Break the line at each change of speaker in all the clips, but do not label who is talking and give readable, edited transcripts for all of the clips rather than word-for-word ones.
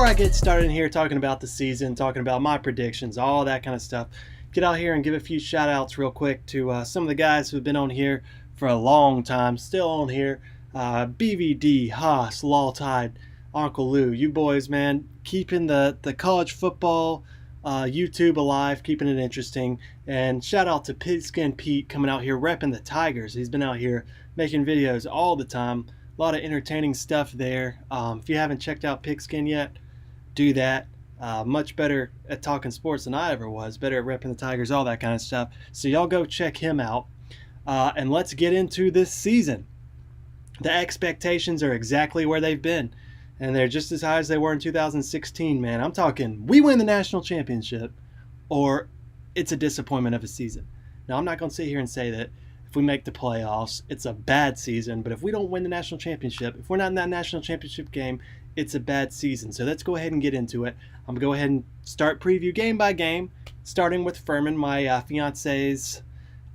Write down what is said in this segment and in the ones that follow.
before I get started here talking about the season, talking about my predictions, all that kind of stuff, get out here and give a few shout outs real quick to some of the guys who've been on here for a long time, still on here. BVD, Haas, Lawtide, Uncle Lou, you boys, man, keeping the college football YouTube alive, keeping it interesting. And shout out to Pigskin Pete coming out here repping the Tigers. He's been out here making videos all the time. A lot of entertaining stuff there. If you haven't checked out Pigskin yet, do that. Much better at talking sports than I ever was. Better at repping the Tigers, all that kind of stuff. So y'all go check him out. And let's get into this season. The expectations are exactly where they've been. And they're just as high as they were in 2016, man. I'm talking we win the national championship or it's a disappointment of a season. Now, I'm not going to sit here and say that if we make the playoffs, it's a bad season. But if we don't win the national championship, if we're not in that national championship game, it's a bad season. So let's go ahead and get into it. I'm going to go ahead and start preview game by game, starting with Furman, my fiance's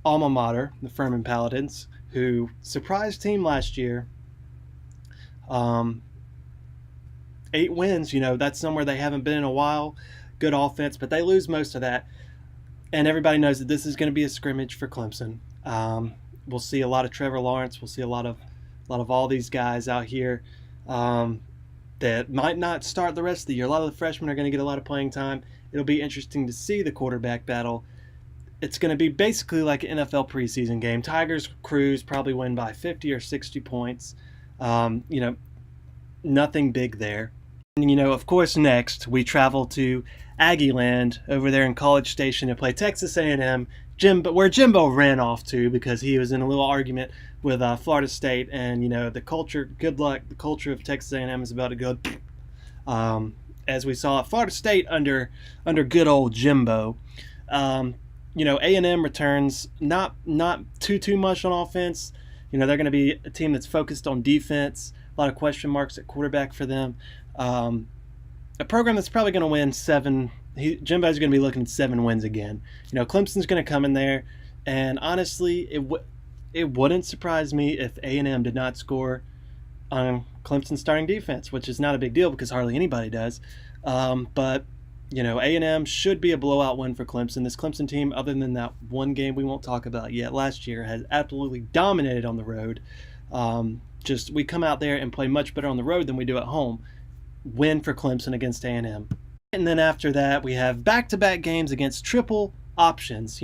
alma mater, the Furman Paladins, who surprised team last year. 8 wins, that's somewhere they haven't been in a while. Good offense, but they lose most of that. And everybody knows that this is going to be a scrimmage for Clemson. We'll see a lot of Trevor Lawrence. We'll see a lot of all these guys out here that might not start the rest of the year. A lot of the freshmen are going to get a lot of playing time. It'll be interesting to see the quarterback battle. It's going to be basically like an NFL preseason game. Tigers cruise, probably win by 50 or 60 points. Nothing big there. And, of course, next we travel to Aggieland over there in College Station to play Texas A&M, where Jimbo ran off to because he was in a little argument with Florida State. And, the culture, good luck, the culture of Texas A&M is about to go, as we saw at Florida State under good old Jimbo. A&M returns not too much on offense. They're going to be a team that's focused on defense. A lot of question marks at quarterback for them. A program that's probably going to win 7. Jimbo's going to be looking at 7 wins again. Clemson's going to come in there, and honestly, it wouldn't surprise me if A&M did not score on Clemson's starting defense, which is not a big deal because hardly anybody does. But A&M should be a blowout win for Clemson. This Clemson team, other than that one game we won't talk about yet last year, has absolutely dominated on the road. We come out there and play much better on the road than we do at home. Win for Clemson against A&M. And then after that, we have back-to-back games against triple options.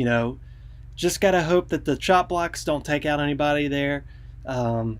Just got to hope that the chop blocks don't take out anybody there. I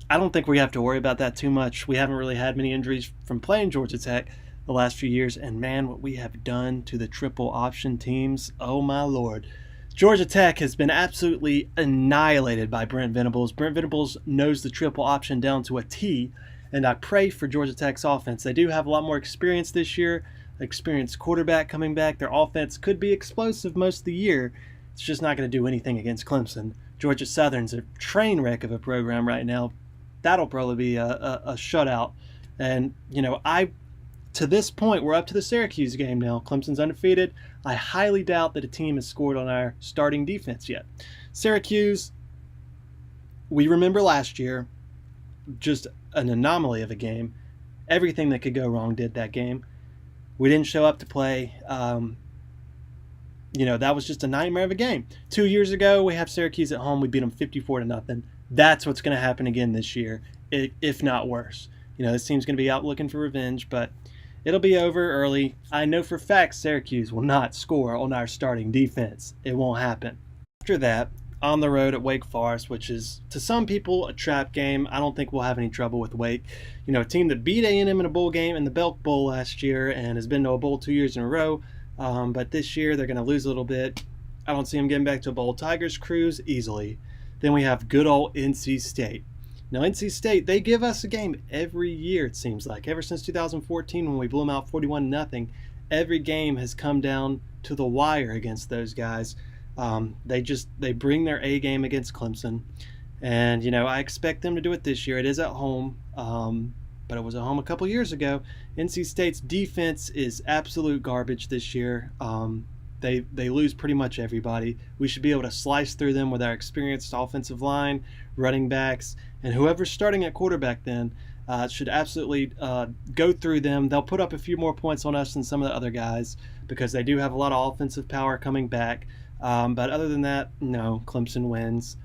don't think we have to worry about that too much. We haven't really had many injuries from playing Georgia Tech the last few years. And, man, what we have done to the triple option teams, oh, my Lord. Georgia Tech has been absolutely annihilated by Brent Venables. Brent Venables knows the triple option down to a T, and I pray for Georgia Tech's offense. They do have a lot more experience this year, experienced quarterback coming back. Their offense could be explosive most of the year. It's just not going to do anything against Clemson. Georgia Southern's a train wreck of a program right now. That'll probably be a shutout. And, to this point, we're up to the Syracuse game now. Clemson's undefeated. I highly doubt that a team has scored on our starting defense yet. Syracuse, we remember last year, just an anomaly of a game. Everything that could go wrong did that game. We didn't show up to play. That was just a nightmare of a game. 2 years ago, we have Syracuse at home. We beat them 54-0. That's what's going to happen again this year, if not worse. This team's going to be out looking for revenge, but it'll be over early. I know for a fact Syracuse will not score on our starting defense. It won't happen. After that, on the road at Wake Forest, which is, to some people, a trap game. I don't think we'll have any trouble with Wake. A team that beat A&M in a bowl game in the Belk Bowl last year and has been to a bowl 2 years in a row. But this year, they're going to lose a little bit. I don't see them getting back to a bowl. Tigers cruise easily. Then we have good old NC State. Now, NC State, they give us a game every year, it seems like. Ever since 2014 when we blew them out 41-0, every game has come down to the wire against those guys. They bring their A game against Clemson. And, I expect them to do it this year. It is at home, but it was at home a couple years ago. NC State's defense is absolute garbage this year. They lose pretty much everybody. We should be able to slice through them with our experienced offensive line, running backs, and whoever's starting at quarterback then. Should absolutely go through them. They'll put up a few more points on us than some of the other guys because they do have a lot of offensive power coming back. But other than that, no, Clemson wins.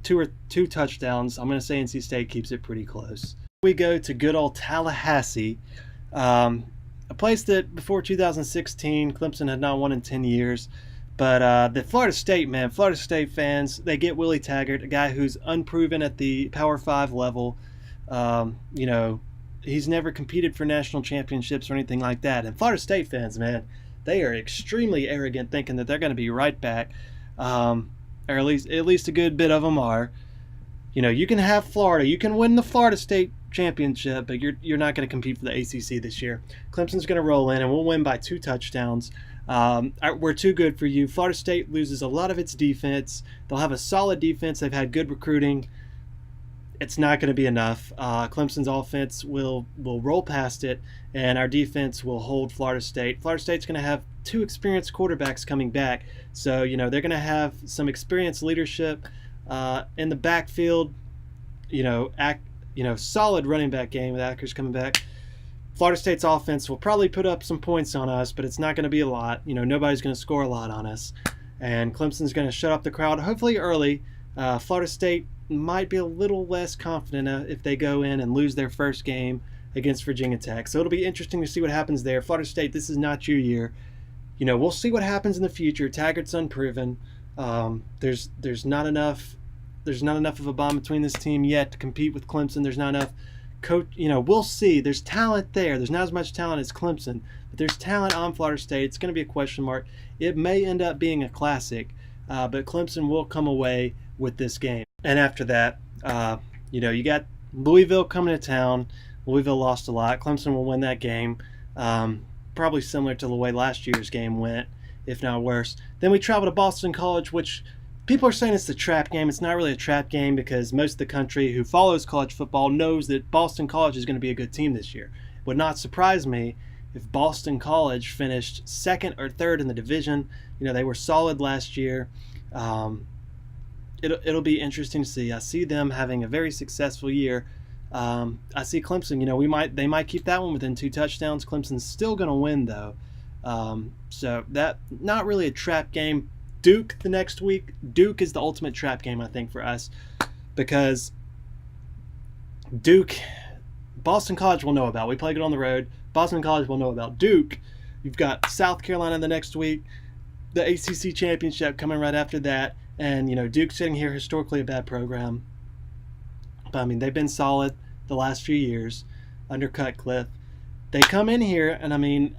Two touchdowns. I'm going to say NC State keeps it pretty close. We go to good old Tallahassee, a place that before 2016, Clemson had not won in 10 years. But the Florida State fans, they get Willie Taggart, a guy who's unproven at the Power 5 level. You know, he's never competed for national championships or anything like that. And Florida State fans, man, they are extremely arrogant, thinking that they're going to be right back, or at least a good bit of them are. You know, you can have Florida, you can win the Florida State championship, but you're not going to compete for the ACC this year. Clemson's going to roll in, and we'll win by 2 touchdowns. We're too good for you. Florida State loses a lot of its defense. They'll have a solid defense. They've had good recruiting. It's not going to be enough. Clemson's offense will roll past it, and our defense will hold Florida State. Florida State's going to have 2 experienced quarterbacks coming back, so you know they're going to have some experienced leadership in the backfield. Solid running back game with Akers coming back. Florida State's offense will probably put up some points on us, but it's not going to be a lot. You know, nobody's going to score a lot on us, and Clemson's going to shut up the crowd hopefully early. Florida State might be a little less confident if they go in and lose their first game against Virginia Tech. So it'll be interesting to see what happens there. Florida State, this is not your year. You know, we'll see what happens in the future. Taggart's unproven. There's not enough of a bond between this team yet to compete with Clemson. There's not enough coach. You know, we'll see. There's talent there. There's not as much talent as Clemson, but there's talent on Florida State. It's going to be a question mark. It may end up being a classic, but Clemson will come away with this game. And after that, you got Louisville coming to town. Louisville lost a lot. Clemson will win that game, probably similar to the way last year's game went, if not worse. Then we travel to Boston College, which people are saying it's the trap game. It's not really a trap game because most of the country who follows college football knows that Boston College is going to be a good team this year. It would not surprise me if Boston College finished 2nd or 3rd in the division. You know, they were solid last year. It'll be interesting to see. I see them having a very successful year. I see Clemson, they might keep that one within 2 touchdowns. Clemson's still going to win, though. So that, not really a trap game. Duke the next week. Duke is the ultimate trap game, I think, for us. Because Duke, Boston College will know about. We played it on the road. Boston College will know about. Duke, you've got South Carolina the next week. The ACC championship coming right after that. And, Duke's sitting here historically a bad program. But, I mean, they've been solid the last few years under Cutcliffe. They come in here, and, I mean,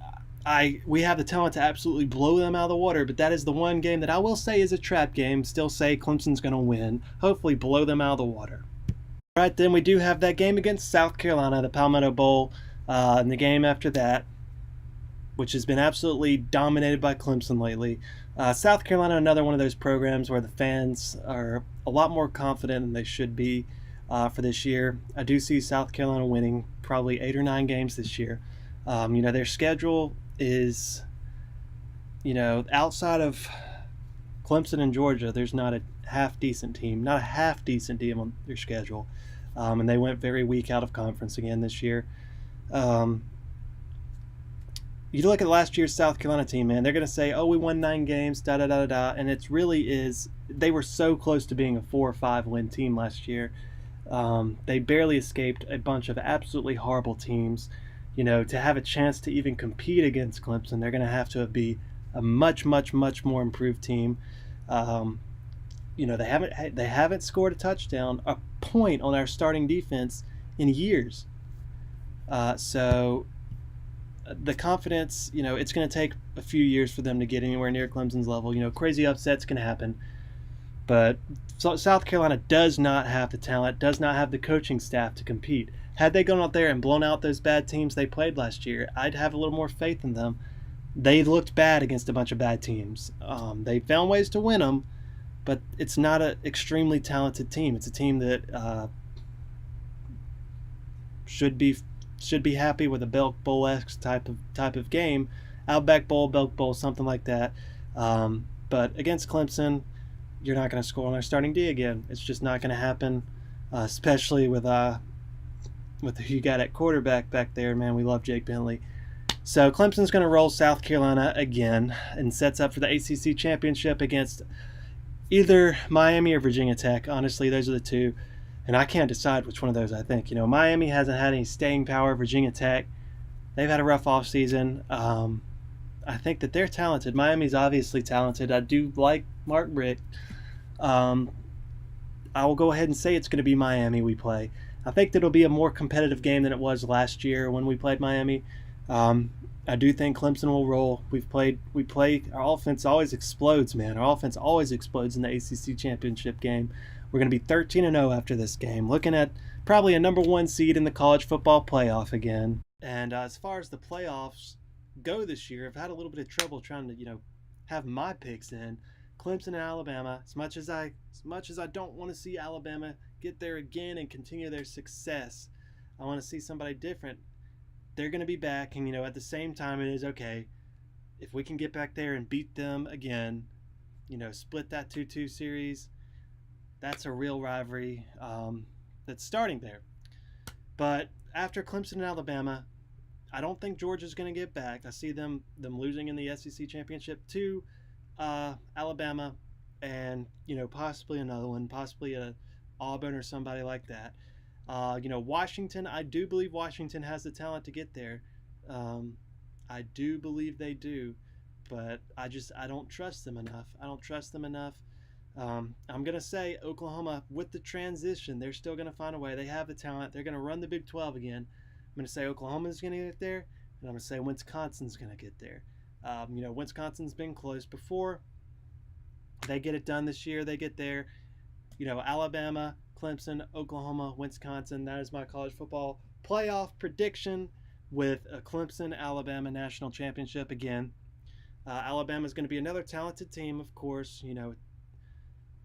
we have the talent to absolutely blow them out of the water, but that is the one game that I will say is a trap game. Still say Clemson's going to win. Hopefully blow them out of the water. All right, then we do have that game against South Carolina, the Palmetto Bowl, and the game after that, which has been absolutely dominated by Clemson lately. South Carolina, another one of those programs where the fans are a lot more confident than they should be for this year. I do see South Carolina winning probably 8 or 9 games this year. Their schedule is, outside of Clemson and Georgia, there's not a half-decent team on their schedule. And they went very weak out of conference again this year. You look at last year's South Carolina team, man, they're going to say, oh, we won 9 games, da-da-da-da-da, and it really is, they were so close to being a 4 or 5 win team last year. They barely escaped a bunch of absolutely horrible teams. To have a chance to even compete against Clemson, they're going to have to be a much, much, much more improved team. They haven't scored a point on our starting defense in years. So the confidence, it's going to take a few years for them to get anywhere near Clemson's level. Crazy upsets can happen. But South Carolina does not have the talent, does not have the coaching staff to compete. Had they gone out there and blown out those bad teams they played last year, I'd have a little more faith in them. They looked bad against a bunch of bad teams. They found ways to win them, but it's not an extremely talented team. It's a team that should be happy with a Belk Bowl-esque type of game, Outback Bowl, Belk Bowl, something like that. But against Clemson, you're not going to score on our starting D again. It's just not going to happen, especially with with who you got at quarterback back there, man. We love Jake Bentley. So Clemson's going to roll South Carolina again and sets up for the ACC championship against either Miami or Virginia Tech. Honestly, those are the two, and I can't decide which one of those I think. Miami hasn't had any staying power. Virginia Tech, they've had a rough offseason. I think that they're talented. Miami's obviously talented. I do like Mark Richt. Um, I will go ahead and say it's going to be Miami we play. I think that it'll be a more competitive game than it was last year when we played Miami. I do think Clemson will roll. Our offense always explodes, man. Our offense always explodes in the ACC championship game. We're going to be 13-0 after this game, looking at probably a number 1 seed in the college football playoff again. And as far as the playoffs go this year, I've had a little bit of trouble trying to, have my picks in. Clemson and Alabama. As much as I don't want to see Alabama get there again and continue their success, I want to see somebody different. They're going to be back, and at the same time, it is okay if we can get back there and beat them again. Split that 2-2 series. That's a real rivalry that's starting there. But after Clemson and Alabama, I don't think Georgia's going to get back. I see them losing in the SEC championship to Alabama, and possibly another one, possibly a Auburn or somebody like that. Washington, I do believe Washington has the talent to get there. I do believe they do, but I don't trust them enough. I'm going to say Oklahoma, with the transition, they're still going to find a way. They have the talent. They're going to run the Big 12 again. I'm going to say Oklahoma's going to get there, and I'm going to say Wisconsin's going to get there. Wisconsin's been close before. They get it done this year. They get there. Alabama, Clemson, Oklahoma, Wisconsin. That is my college football playoff prediction with a Clemson-Alabama national championship again. Alabama is going to be another talented team, of course.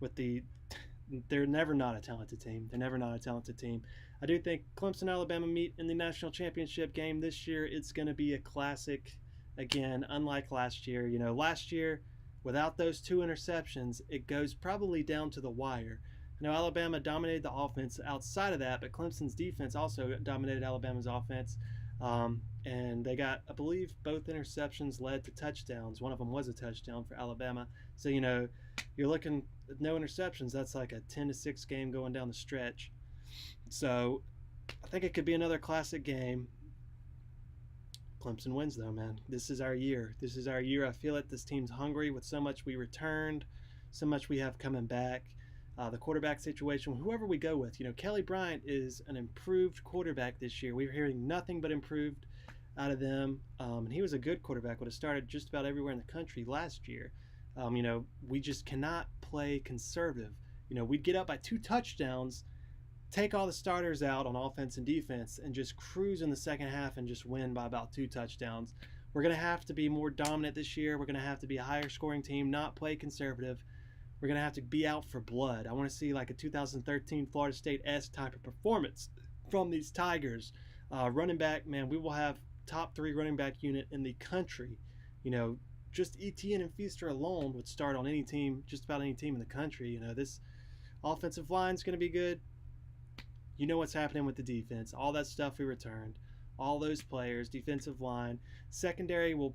They're never not a talented team. I do think Clemson, Alabama meet in the national championship game this year. It's going to be a classic again, unlike last year. Last year, without those 2 interceptions, it goes probably down to the wire. Alabama dominated the offense outside of that, but Clemson's defense also dominated Alabama's offense. And they got, I believe, both interceptions led to touchdowns. One of them was a touchdown for Alabama. So, you're looking at no interceptions. That's like a 10-6 game going down the stretch. So, I think it could be another classic game. Clemson wins, though, man. This is our year. I feel it. This team's hungry with so much we returned, so much we have coming back. The quarterback situation, whoever we go with, Kelly Bryant is an improved quarterback this year. We're hearing nothing but improved out of them. And he was a good quarterback, would have started just about everywhere in the country last year. We just cannot play conservative. We'd get up by 2 touchdowns, take all the starters out on offense and defense, and just cruise in the second half and just win by about 2 touchdowns. We're going to have to be more dominant this year. We're going to have to be a higher scoring team, not play conservative. We're going to have to be out for blood. I want to see like a 2013 Florida State-esque type of performance from these Tigers. Running back, man, we will have top 3 running back unit in the country. Just Etienne and Feaster alone would start on any team, just about any team in the country. This offensive line is going to be good. What's happening with the defense. All that stuff we returned. All those players, defensive line. Secondary will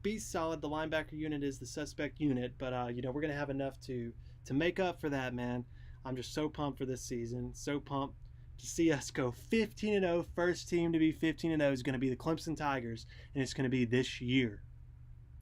be solid. The linebacker unit is the suspect unit, but we're going to have enough to make up for that, man. I'm just so pumped for this season. So pumped to see us go 15-0. First team to be 15-0 is going to be the Clemson Tigers, and it's going to be this year.